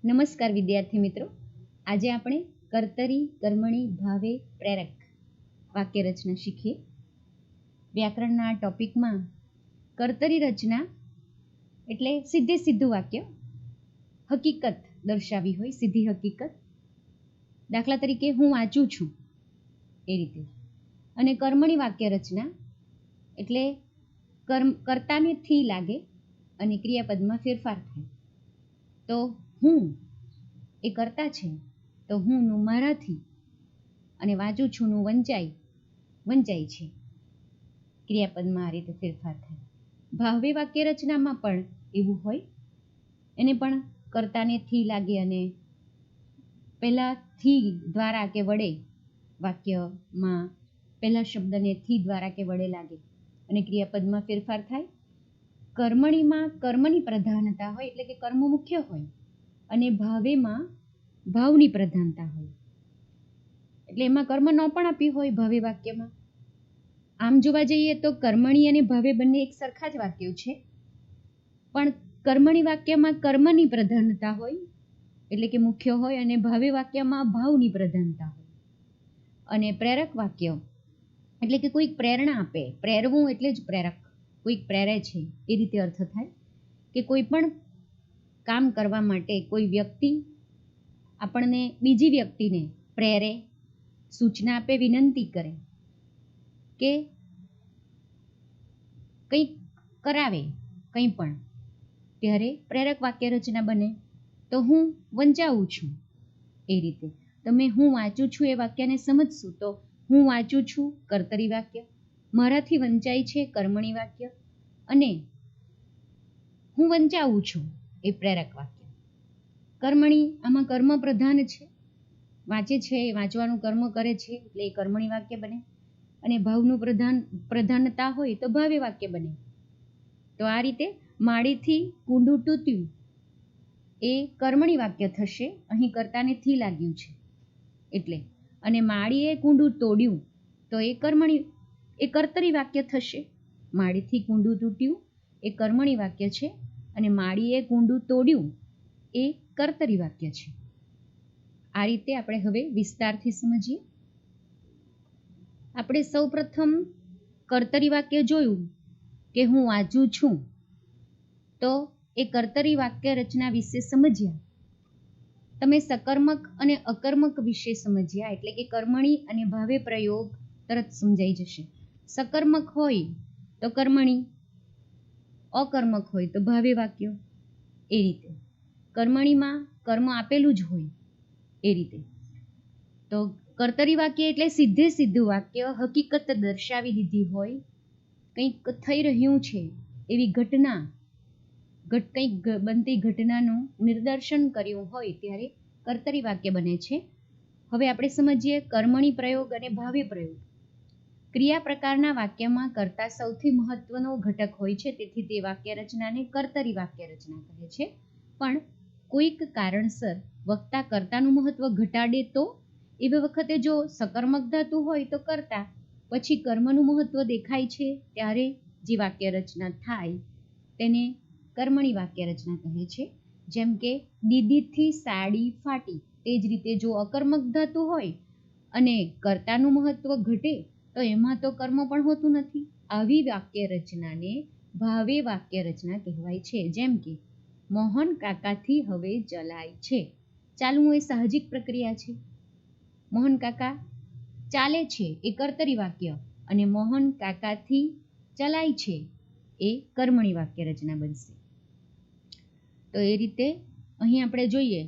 નમસ્કાર વિદ્યાર્થી મિત્રો, આજે આપણે કર્તરી, કર્મણી, ભાવે, પ્રેરક વાક્ય રચના શીખીએ. વ્યાકરણના આ ટોપિકમાં કર્તરી રચના એટલે સીધે સીધું વાક્ય, હકીકત દર્શાવી હોય, સીધી હકીકત. દાખલા તરીકે હું વાંચું છું એ રીતે. અને કર્મણી વાક્ય રચના એટલે કર્તાને થી લાગે અને ક્રિયાપદમાં ફેરફાર થાય. તો હું એ કર્તા છે, તો હુંનું મારાથી, અને વાંચું છુંનું વંચાય છે. ક્રિયાપદમાં આ રીતે ફેરફાર થાય. ભાવે વાક્ય રચનામાં પણ એવું હોય, એને પણ કર્તાને થી લાગે અને પહેલા થી દ્વારા કે વડે વાક્યમાં પહેલા શબ્દને થી દ્વારા કે વડે લાગે અને ક્રિયાપદમાં ફેરફાર થાય. કર્મણીમાં કર્મની પ્રધાનતા હોય, એટલે કે કર્મ મુખ્ય હોય, અને ભાવેમાં ભાવની પ્રધાનતા હોય, એટલે એમાં કર્મ ન પણ આપી હોય ભાવે વાક્યમાં. આમ જોવા જઈએ તો કર્મણી અને ભાવે બંને એક સરખા જ વાક્યો છે, પણ કર્મણી વાક્યમાં કર્મની પ્રધાનતા હોય, એટલે કે મુખ્ય હોય, અને ભાવે વાક્યમાં ભાવની પ્રધાનતા હોય. અને પ્રેરક વાક્ય એટલે કે કોઈક પ્રેરણા આપે, પ્રેરવું એટલે જ પ્રેરક, કોઈક પ્રેરે છે એ રીતે અર્થ થાય. કે કોઈ પણ કામ કરવા માટે કોઈ વ્યક્તિ આપણને બીજી વ્યક્તિને પ્રેરે, સૂચના આપે, વિનંતી કરે કે કંઈક કરાવે, કંઈ પણ, ત્યારે પ્રેરક વાક્ય રચના બને. તો હું વંચાવું છું એ રીતે તમે હું વાંચું છું એ વાક્યને સમજશું તો હું વાંચું છું કર્તરી વાક્ય, મારાથી વંચાય છે કર્મણી વાક્ય, અને હું વંચાવું છું એ પ્રેરક વાક્ય. કર્મણી આમાં કર્મ પ્રધાન છે, વાંચે છે, વાંચવાનું કર્મ કરે છે એટલે એ કર્મણી વાક્ય બને. અને ભાવનું પ્રધાનતા હોય તો ભાવે વાક્ય બને. તો આ રીતે માળીથી કુંડું તૂટ્યું એ કર્મણી વાક્ય થશે, અહીં કર્તાને થી લાગ્યું છે એટલે. અને માળીએ કુંડું તોડ્યું તો એ કર્તરી વાક્ય થશે. માળીથી કુંડું તૂટ્યું એ કર્મણી વાક્ય છે, અને માળીએ કુંડું તોડ્યું એ કર્તરી વાક્ય છે. આ રીતે આપણે હવે વિસ્તારથી સમજીએ. આપણે સૌપ્રથમ કર્તરી વાક્ય જોયું કે હું વાંચું છું, તો એ કર્તરી વાક્ય રચના વિશે સમજ્યા. તમે સકર્મક અને અકર્મક વિશે સમજ્યા, એટલે કે કર્મણી અને ભાવે પ્રયોગ તરત સમજાઈ જશે. સકર્મક હોય તો કર્મણી, અકર્મક હોય તો ભાવે વાક્યો, એ રીતે. કર્મણીમાં કર્મ આપેલું જ હોય એ રીતે. તો કર્તરી વાક્ય એટલે સીધે સીધું વાક્ય, હકીકત દર્શાવી દીધી હોય, કંઈક થઈ રહ્યું છે એવી ઘટના, કંઈક બનતી ઘટનાનું નિદર્શન કર્યું હોય ત્યારે કર્તરી વાક્ય બને છે. હવે આપણે સમજીએ કર્મણી પ્રયોગ અને ભાવે પ્રયોગ. ક્રિયા પ્રકારના વાક્યમાં કર્તા સૌથી મહત્વનો ઘટક હોય છે, તેથી તે વાક્ય રચનાને કર્તરી વાક્ય રચના કહે છે. પણ કોઈક કારણસર વક્તા કર્તાનું મહત્વ ઘટાડે તો, એવી વખતે જો સકર્મક ધાતુ હોય તો કર્તા, પછી કર્મનું મહત્વ દેખાય છે ત્યારે જે વાક્ય રચના થાય તેને કર્મણી વાક્ય રચના કહે છે. જેમ કે દીદીથી સાડી ફાટી, તે જ રીતે જો અકર્મક ધાતુ હોય અને કર્તાનું મહત્વ ઘટે તો એમાં તો કર્મ પણ હોતું નથી. આવી વાક્ય રચનાને ભાવે વાક્ય રચના કહેવાય છે. જેમ કે મોહન કાકાથી હવે ચલાય છે. ચાલવું એ સાહજિક પ્રક્રિયા છે. મોહન કાકા ચાલે છે એ કર્તરી વાક્ય, અને મોહન કાકાથી ચલાય છે એ કર્મણી વાક્ય રચના બનશે. તો એ રીતે અહીં આપણે જોઈએ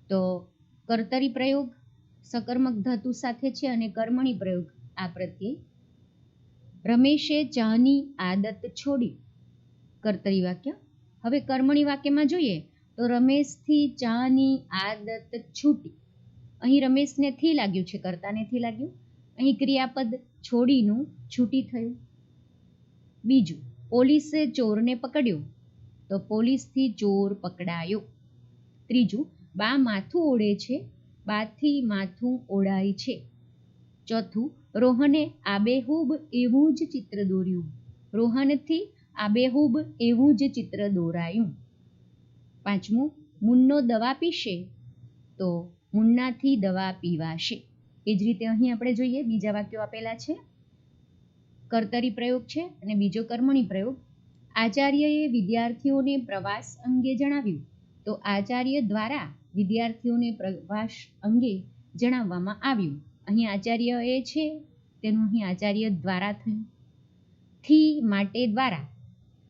તો કર્તરી પ્રયોગ સકર્મક ધાતુ સાથે છે, અને કર્મણી પ્રયોગ આ પ્રત્યે. રમેશે ચાની આદત છોડી, કર્તરી વાક્ય. હવે કર્મણી વાક્યમાં જોઈએ તો રમેશથી ચાની આદત છૂટી. અહીં રમેશને થી લાગ્યું છે, કર્તાને થી લાગ્યું. અહીં ક્રિયાપદ છોડીનું છૂટી થયું. બીજું, પોલીસે ચોરને પકડ્યો તો પોલીસથી ચોર પકડાયો. ત્રીજું, બા માથું ઓળે છે, બાથી માથું ઓળાય છે. ચોથું, રોહને આબેહૂબ એવું જ ચિત્ર દોર્યું. રોહનથી આબેહૂબ એવું જ ચિત્ર દોરાયું. પાંચમું, મૂનનો દવા પીશે તો મૂનનાથી દવા પીવાશે. એ જ રીતે અહીં આપણે જોઈએ બીજા વાક્યો આપેલા છે. કર્તરી પ્રયોગ છે અને બીજો કર્મણી પ્રયોગ. આચાર્યએ વિદ્યાર્થીઓને પ્રવાસ અંગે જણાવ્યું તો આચાર્ય દ્વારા વિદ્યાર્થીઓને પ્રવાસ અંગે જણાવવામાં આવ્યું. અહીં આચાર્ય એ છે તેનું અહીં આચાર્ય દ્વારા થયું. થી માટે દ્વારા,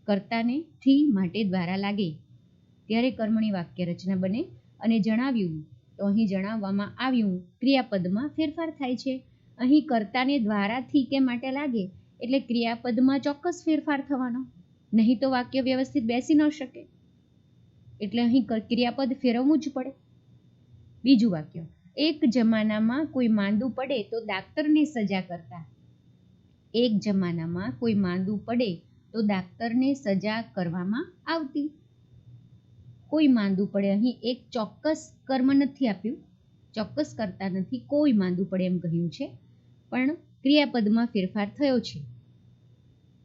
કર્તાને થી માટે દ્વારા લાગે ત્યારે કર્મણી વાક્ય રચના બને. અને જણાવ્યું તો અહીં જણાવવામાં આવ્યું ક્રિયાપદમાં ફેરફાર થાય છે. અહીં કર્તાને દ્વારાથી કે માટે લાગે એટલે ક્રિયાપદમાં ચોક્કસ ફેરફાર થવાનો, નહીં તો વાક્ય વ્યવસ્થિત બેસી ન શકે. એટલે અહીં ક્રિયાપદ ફેરવવું જ પડે. બીજું વાક્ય, એક જમાનામાં કોઈ માંદું પડે તો ડાક્ટરને સજા કરતા. એક જમાનામાં કોઈ માંદું પડે તો ડાક્ટરને સજા કરવામાં આવતી. કોઈ માંદું પડે, અહીં એક ચોક્કસ કર્મ નથી આપ્યું, ચોક્કસ કરતા નથી, કોઈ માંદું પડે એમ કહ્યું છે, પણ ક્રિયાપદમાં ફેરફાર થયો છે.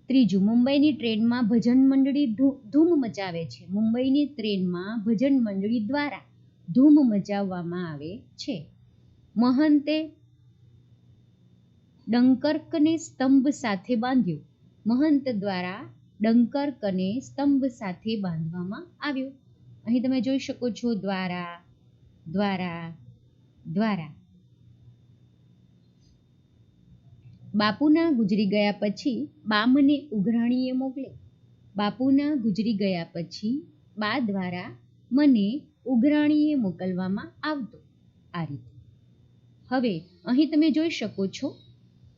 ત્રીજું, મુંબઈની ટ્રેનમાં ભજન મંડળી ધૂમ મચાવે છે. મુંબઈની ટ્રેનમાં ભજન મંડળી દ્વારા ધૂમ મચાવવામાં આવે છે. મહંતે ડંકર્કને સ્તંભ સાથે બાંધ્યો. મહંત દ્વારા ડંકર્કને સ્તંભ સાથે બાંધવામાં આવ્યો. અહીં તમે જોઈ શકો છો દ્વારા, દ્વારા, દ્વારા. બાપુના ગુજરી ગયા પછી બા મને ઉઘરાણીએ મોકલે. બાપુના ગુજરી ગયા પછી બા દ્વારા મને ઉઘરાણીએ મોકલવામાં આવતો. આ રીતે. હવે અહીં તમે જોઈ શકો છો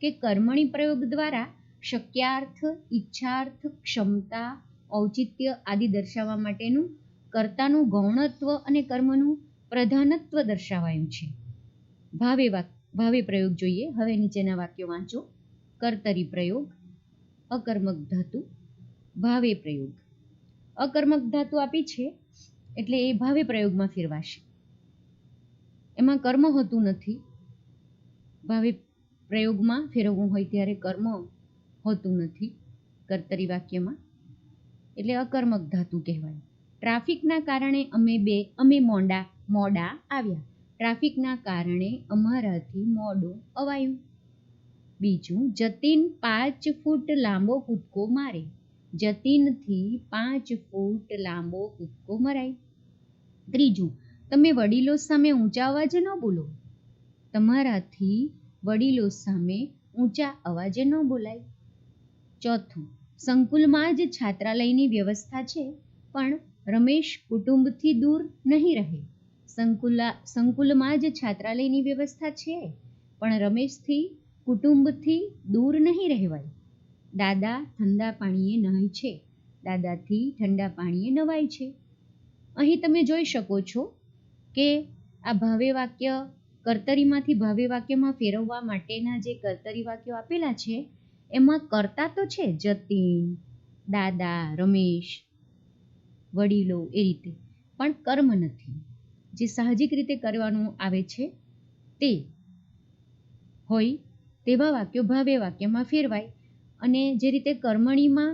કે કર્મણી પ્રયોગ દ્વારા શક્યાર્થ, ઈચ્છાર્થ, ક્ષમતા, ઔચિત્ય આદિ દર્શાવવા માટેનું કર્તાનું ગૌણત્વ અને કર્મનું પ્રધાનત્વ દર્શાવાયું છે. ભાવે પ્રયોગ જોઈએ. હવે નીચેના વાક્યો વાંચો. કર્તરી પ્રયોગ, અકર્મક ધાતુ, ભાવે પ્રયોગ. અકર્મક ધાતુ આપી છે એટલે એ ભાવે પ્રયોગમાં ફેરવાશે. એમાં કર્મ હોતું નથી. ભાવે પ્રયોગમાં ફેરવવું હોય ત્યારે કર્મ હોતું નથી કર્તરી વાક્યમાં, એટલે અકર્મક ધાતુ કહેવાય. ટ્રાફિકના કારણે અમે મોડા આવ્યા. ટ્રાફિકના કારણે અમારાથી મોડું અવાયું. બીજું, જતીન 5 ફૂટ લાંબો કૂદકો મારે. જતીનથી 5 ફૂટ લાંબો કૂદકો મરાય. ત્રીજું, તમે વડીલો સામે ઊંચા અવાજે ન બોલો. તમારાથી વડીલો સામે ઊંચા અવાજે ન બોલાય. ચોથું, સંકુલમાં જ છાત્રાલયની વ્યવસ્થા છે પણ રમેશ કુટુંબથી દૂર નહીં રહે. સંકુલમાં જ છાત્રાલયની વ્યવસ્થા છે પણ રમેશથી કુટુંબથી દૂર નહીં રહેવાય. દાદા ઠંડા પાણીએ નહાય છે. દાદાથી ઠંડા પાણીએ નવાય છે. અહીં તમે જોઈ શકો છો કે આ ભાવે વાક્ય કર્તરીમાંથી ભાવે વાક્યમાં ફેરવવા માટેના જે કર્તરી વાક્યો આપેલા છે એમાં કર્તા તો છે જતીન, દાદા, રમેશ, વડીલો એ રીતે, પણ કર્મ નથી. જે સાહજિક રીતે કરવાનું આવે છે તે હોય તેવા વાક્યો ભાવે વાક્યમાં ફેરવાય. અને જે રીતે કર્મણીમાં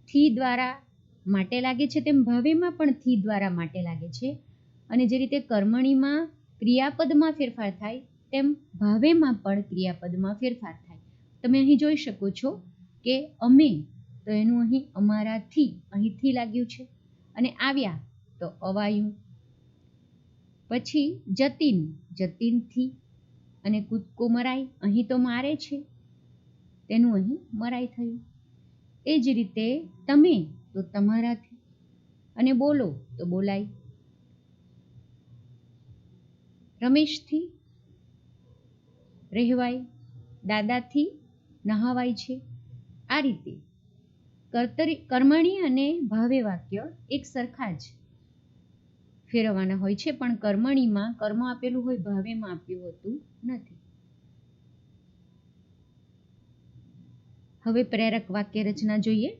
થી દ્વારા માટે લાગે છે તેમ ભાવેમાં પણ થી દ્વારા માટે લાગે છે. અને જે રીતે કર્મણીમાં ક્રિયાપદમાં ફેરફાર થાય તેમ ભાવેમાં પણ ક્રિયાપદમાં ફેરફાર થાય. તમે અહીં જોઈ શકો છો કે અમે, તો એનું અહીં અમારાથી, અહીંથી લાગ્યું છે. અને આવ્યા તો અવાયું. પછી જતીન, જતીનથી. અને કૂદકો મરાય, અહીં તો મારે છે તેનું અહીં મરાય થયું. એ જ રીતે તમે તો તમારાથી, અને બોલો તો બોલાય. રમેશથી રહેવાય, દાદાથી નહાવાય છે. આ રીતે કર્મણી અને ભાવે વાક્ય એક સરખા જ ફેરવવાના હોય છે, પણ કર્મણીમાં કર્મ આપેલું હોય, ભાવેમાં આપ્યું હોતું નથી. હવે પ્રેરક વાક્ય રચના જોઈએ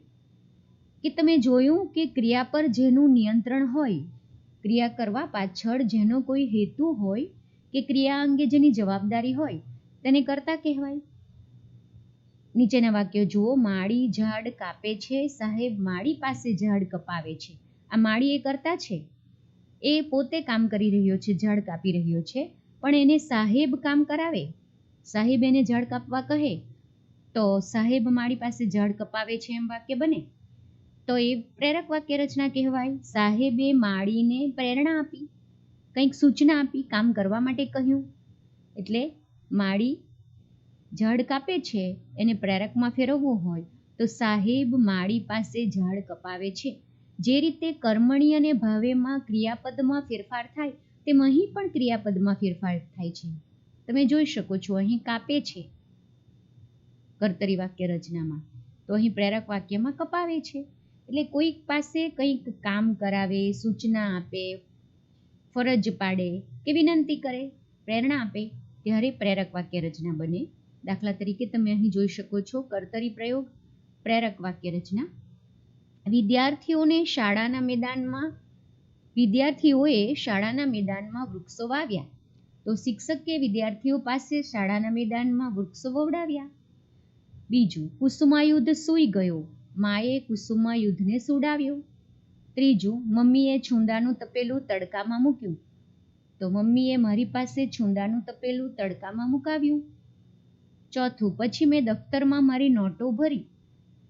કે તમે જોયું કે ક્રિયા પર જેનું નિયંત્રણ હોય, ક્રિયા કરવા પાછળ જેનો કોઈ હેતુ હોય કે ક્રિયા અંગે જેની જવાબદારી હોય તેને કર્તા કહેવાય. નીચેના વાક્યો જુઓ. માળી ઝાડ કાપે છે, સાહેબ માળી પાસે ઝાડ કપાવે છે. આ માળી એ કર્તા છે. એ પોતે કામ કરી રહ્યો છે, ઝાડ કાપી રહ્યો છે, પણ એને સાહેબ કામ કરાવે, સાહેબ એને ઝાડ કાપવા કહે તો સાહેબ માળી પાસે ઝાડ કપાવે છે એમ વાક્ય બને. તો એ પ્રેરક વાક્ય રચના કહેવાય. સાહેબે માળીને પ્રેરણા આપી, કંઈક સૂચના આપી, કામ કરવા માટે કહ્યું. એટલે માળી ઝાડ કાપે છે, એને પ્રેરકમાં ફેરવવું હોય તો સાહેબ માળી પાસે ઝાડ કપાવે છે. જે રીતે કર્મણી અને ભાવેમાં ક્રિયાપદમાં ફેરફાર થાય તેમ અહીં પણ ક્રિયાપદમાં ફેરફાર થાય છે. તમે જોઈ શકો છો, અહીં કાપે છે કર્તરી વાક્ય રચનામાં, તો અહીં પ્રેરક વાક્યમાં કપાવે છે. એટલે કોઈક પાસે કંઈક કામ કરાવે, સૂચના આપે, ફરજ પાડે કે વિનંતી કરે, પ્રેરણા આપે ત્યારે પ્રેરક વાક્ય રચના બને. દાખલા તરીકે તમે અહીં જોઈ શકો છો કર્તરી પ્રયોગ, પ્રેરક વાક્ય રચના. વિદ્યાર્થીઓએ શાળાના મેદાનમાં વૃક્ષો વાવ્યા, તો શિક્ષકે વિદ્યાર્થીઓ પાસે શાળાના મેદાનમાં વૃક્ષો વવડાવ્યા. બીજું, કુસુમાયુદ્ધ સૂઈ ગયો, માએ કુસુમાયુદ્ધને સુડાવ્યો. ત્રીજું, મમ્મીએ છૂંદાનું તપેલું તડકામાં મૂક્યું, તો મમ્મીએ મારી પાસે છૂંદાનું તપેલું તડકામાં મુકાવ્યું. ચોથું, પછી મેં દફતરમાં મારી નોટો ભરી,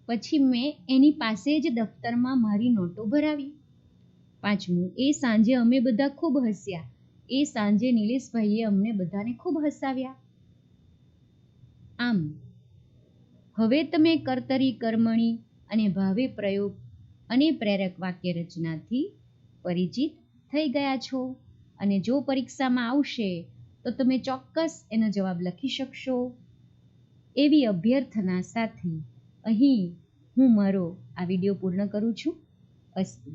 પછી મેં એની પાસે જ દફતરમાં મારી નોટો ભરાવી. પાંચમું, એ સાંજે અમે બધા ખૂબ હસ્યા, એ સાંજે નિલેશભાઈએ અમને બધાને ખૂબ હસાવ્યા. આમ હવે તમે કર્તરી, કર્મણી અને ભાવે પ્રયોગ અને પ્રેરક વાક્ય રચનાથી પરિચિત થઈ ગયા છો. અને જો પરીક્ષામાં આવશે તો તમે ચોક્કસ એનો જવાબ લખી શકશો એવી અભ્યર્થના સાથે અહીં હું મારો આ વિડીયો પૂર્ણ કરું છું. અસ્તુ.